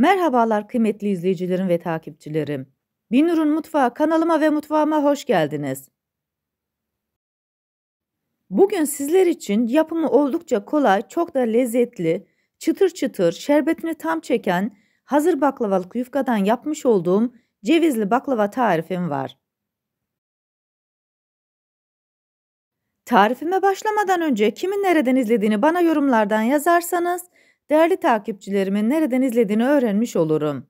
Merhabalar kıymetli izleyicilerim ve takipçilerim. Binur'un Mutfağı kanalıma ve mutfağıma hoş geldiniz. Bugün sizler için yapımı oldukça kolay, çok da lezzetli, çıtır çıtır, şerbetini tam çeken hazır baklavalık yufkadan yapmış olduğum cevizli baklava tarifim var. Tarifime başlamadan önce kimin nereden izlediğini bana yorumlardan yazarsanız, değerli takipçilerimin nereden izlediğini öğrenmiş olurum.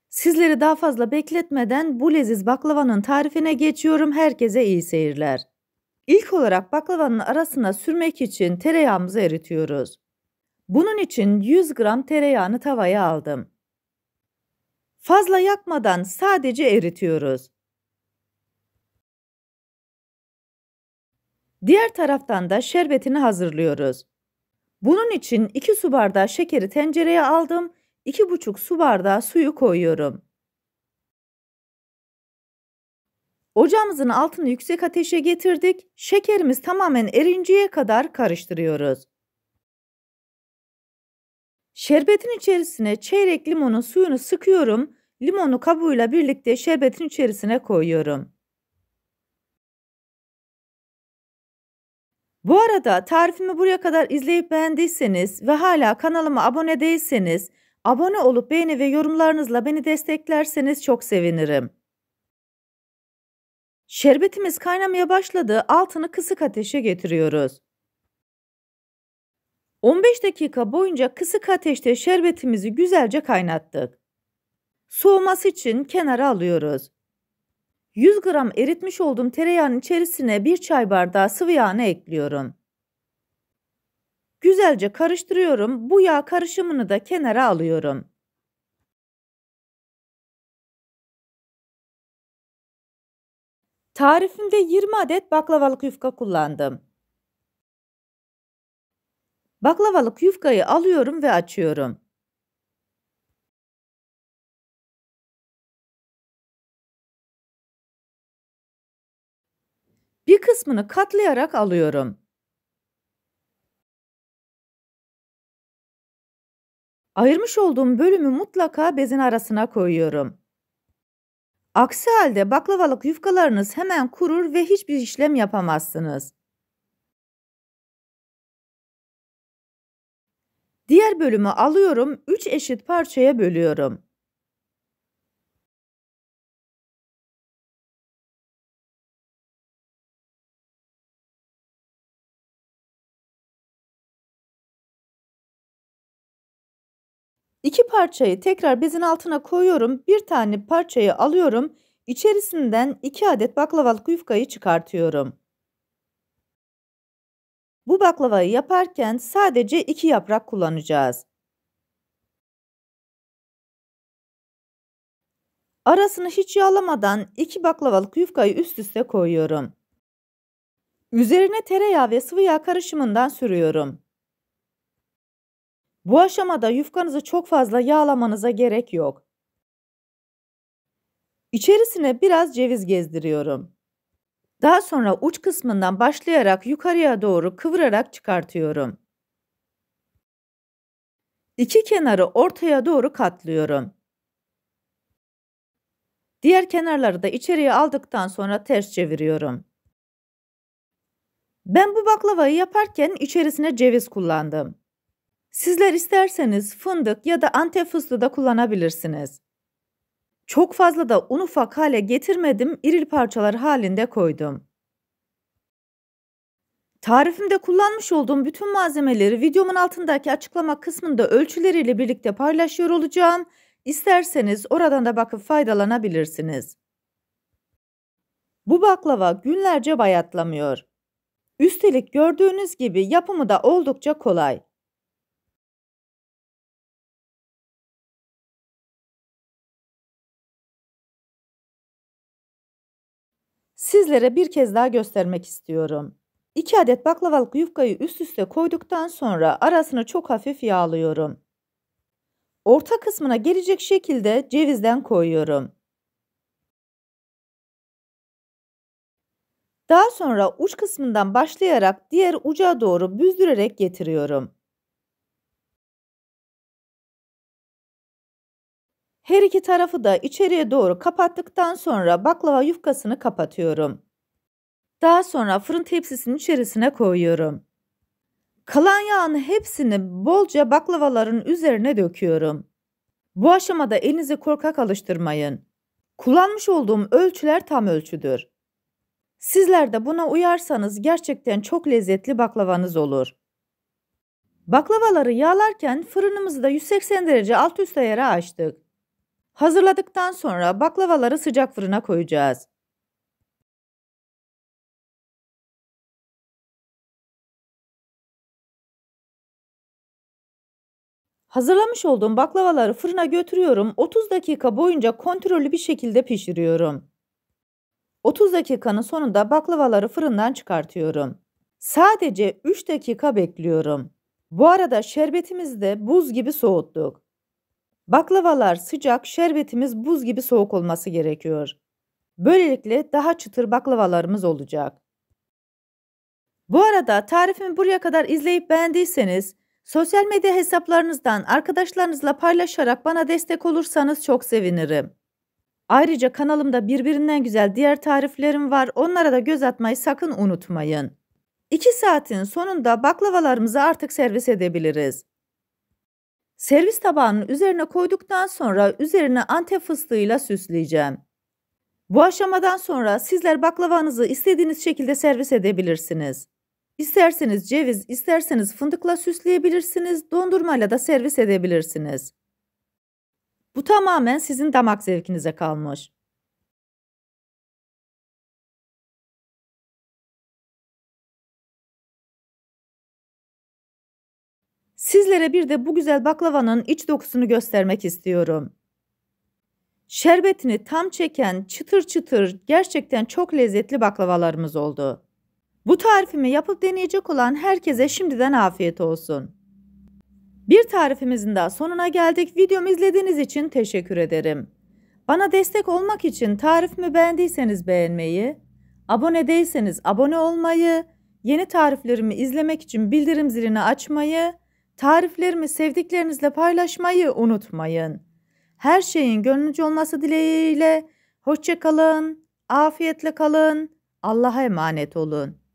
Sizleri daha fazla bekletmeden bu leziz baklavanın tarifine geçiyorum. Herkese iyi seyirler. İlk olarak baklavanın arasına sürmek için tereyağımızı eritiyoruz. Bunun için 100 gram tereyağını tavaya aldım. Fazla yakmadan sadece eritiyoruz. Diğer taraftan da şerbetini hazırlıyoruz. Bunun için 2 su bardağı şekeri tencereye aldım. 2,5 su bardağı suyu koyuyorum. Ocağımızın altını yüksek ateşe getirdik. Şekerimiz tamamen erinceye kadar karıştırıyoruz. Şerbetin içerisine çeyrek limonun suyunu sıkıyorum. Limonu kabuğuyla birlikte şerbetin içerisine koyuyorum. Bu arada tarifimi buraya kadar izleyip beğendiyseniz ve hala kanalıma abone değilseniz, abone olup beğeni ve yorumlarınızla beni desteklerseniz çok sevinirim. Şerbetimiz kaynamaya başladı. Altını kısık ateşe getiriyoruz. 15 dakika boyunca kısık ateşte şerbetimizi güzelce kaynattık. Soğuması için kenara alıyoruz. 100 gram eritmiş olduğum tereyağının içerisine 1 çay bardağı sıvı yağını ekliyorum. Güzelce karıştırıyorum. Bu yağ karışımını da kenara alıyorum. Tarifimde 20 adet baklavalık yufka kullandım. Baklavalık yufkayı alıyorum ve açıyorum. Bir kısmını katlayarak alıyorum. Ayırmış olduğum bölümü mutlaka bezin arasına koyuyorum. Aksi halde baklavalık yufkalarınız hemen kurur ve hiçbir işlem yapamazsınız. Diğer bölümü alıyorum, 3 eşit parçaya bölüyorum. İki parçayı tekrar bezin altına koyuyorum. Bir tane parçayı alıyorum. İçerisinden 2 adet baklavalık yufkayı çıkartıyorum. Bu baklavayı yaparken sadece 2 yaprak kullanacağız. Arasını hiç yağlamadan 2 baklavalık yufkayı üst üste koyuyorum. Üzerine tereyağı ve sıvı yağ karışımından sürüyorum. Bu aşamada yufkanızı çok fazla yağlamanıza gerek yok. İçerisine biraz ceviz gezdiriyorum. Daha sonra uç kısmından başlayarak yukarıya doğru kıvırarak çıkartıyorum. İki kenarı ortaya doğru katlıyorum. Diğer kenarları da içeriye aldıktan sonra ters çeviriyorum. Ben bu baklavayı yaparken içerisine ceviz kullandım. Sizler isterseniz fındık ya da Antep fıstığı da kullanabilirsiniz. Çok fazla da un ufak hale getirmedim, iri parçalar halinde koydum. Tarifimde kullanmış olduğum bütün malzemeleri videomun altındaki açıklama kısmında ölçüleriyle birlikte paylaşıyor olacağım. İsterseniz oradan da bakıp faydalanabilirsiniz. Bu baklava günlerce bayatlamıyor. Üstelik gördüğünüz gibi yapımı da oldukça kolay. Sizlere bir kez daha göstermek istiyorum. 2 adet baklavalık yufkayı üst üste koyduktan sonra arasını çok hafif yağlıyorum. Orta kısmına gelecek şekilde cevizden koyuyorum. Daha sonra uç kısmından başlayarak diğer uca doğru büzdürerek getiriyorum. Her iki tarafı da içeriye doğru kapattıktan sonra baklava yufkasını kapatıyorum. Daha sonra fırın tepsisinin içerisine koyuyorum. Kalan yağın hepsini bolca baklavaların üzerine döküyorum. Bu aşamada elinizi korkak alıştırmayın. Kullanmış olduğum ölçüler tam ölçüdür. Sizler de buna uyarsanız gerçekten çok lezzetli baklavanız olur. Baklavaları yağlarken fırınımızı da 180 derece alt üst ayara açtık. Hazırladıktan sonra baklavaları sıcak fırına koyacağız. Hazırlamış olduğum baklavaları fırına götürüyorum. 30 dakika boyunca kontrollü bir şekilde pişiriyorum. 30 dakikanın sonunda baklavaları fırından çıkartıyorum. Sadece 3 dakika bekliyorum. Bu arada şerbetimizi de buz gibi soğuttuk. Baklavalar sıcak, şerbetimiz buz gibi soğuk olması gerekiyor. Böylelikle daha çıtır baklavalarımız olacak. Bu arada tarifimi buraya kadar izleyip beğendiyseniz, sosyal medya hesaplarınızdan arkadaşlarınızla paylaşarak bana destek olursanız çok sevinirim. Ayrıca kanalımda birbirinden güzel diğer tariflerim var. Onlara da göz atmayı sakın unutmayın. 2 saatin sonunda baklavalarımızı artık servis edebiliriz. Servis tabağının üzerine koyduktan sonra üzerine Antep fıstığıyla süsleyeceğim. Bu aşamadan sonra sizler baklavanızı istediğiniz şekilde servis edebilirsiniz. İsterseniz ceviz, isterseniz fındıkla süsleyebilirsiniz, dondurmayla da servis edebilirsiniz. Bu tamamen sizin damak zevkinize kalmış. Sizlere bir de bu güzel baklavanın iç dokusunu göstermek istiyorum. Şerbetini tam çeken çıtır çıtır gerçekten çok lezzetli baklavalarımız oldu. Bu tarifimi yapıp deneyecek olan herkese şimdiden afiyet olsun. Bir tarifimizin daha sonuna geldik. Videomu izlediğiniz için teşekkür ederim. Bana destek olmak için tarifimi beğendiyseniz beğenmeyi, abone değilseniz abone olmayı, yeni tariflerimi izlemek için bildirim zilini açmayı, tariflerimi sevdiklerinizle paylaşmayı unutmayın. Her şeyin gönlünüzce olması dileğiyle hoşça kalın, afiyetle kalın, Allah'a emanet olun.